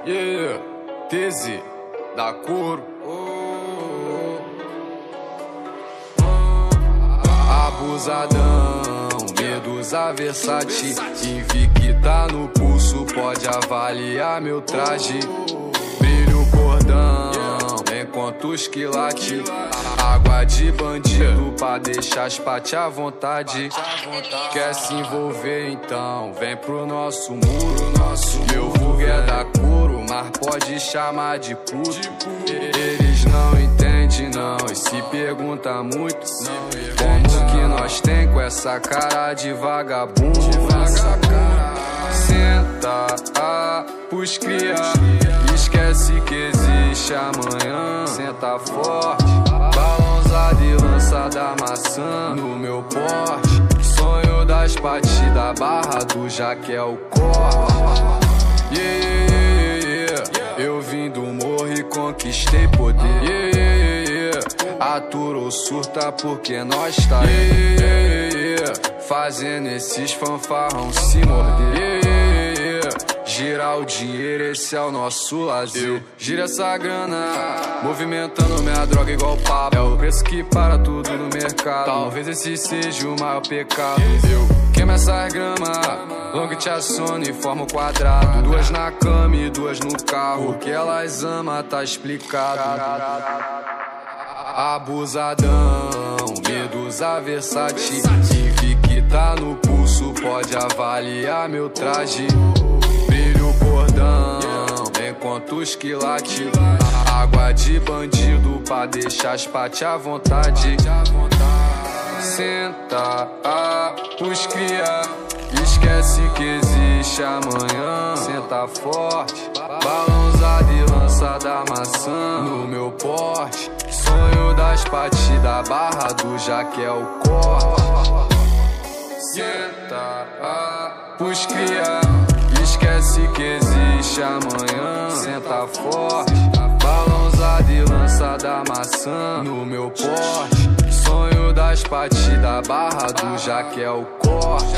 Yeah, Tese da Couro. Abusadão, Medusa Versace, Invicta no pulso, pode avaliar meu traje. Brilho o cordão, enquanto os quilate. Água de bandido pra deixar as pate à vontade. Quer se envolver então, vem pro nosso muro. Meu vulgo é da Couro, mas pode chamar de puto. Eles não entendem não, e se pergunta muito como que nós tem com essa cara de vagabundo. Senta pros cria, esquece que existe amanhã. Senta forte, balãozada e lança da maçã no meu porte. Sonho das partidas, barra do Jaquel corte. Eu vim do morro e conquistei poder. Aturou surta porque nós tá fazendo esses fanfarrão se morder. Girar o dinheiro, esse é o nosso lazer. Gira essa grana, movimentando minha droga igual papo. É o preço que para tudo no mercado. Talvez esse seja o maior pecado. Eu queimo essas gramas, long te aciona e forma um quadrado. Duas na cama e duas no carro, porque elas amam, tá explicado. Abusadão, Medusa Versace, Invicta no pulso, pode avaliar meu traje. Brilho o cordão, enquanto os quilate. Água de bandido pra deixar as pate à vontade. Senta pros cria, esquece que existe amanhã. Senta forte, balãozada e lança da maçã no meu porte. Sonho das partidas, barra do Jaquel corte. Senta pros cria, esquece que existe amanhã. Senta forte, balãozada e lança da maçã no meu porte. Sonho das partidas, barra do Jaquel corte.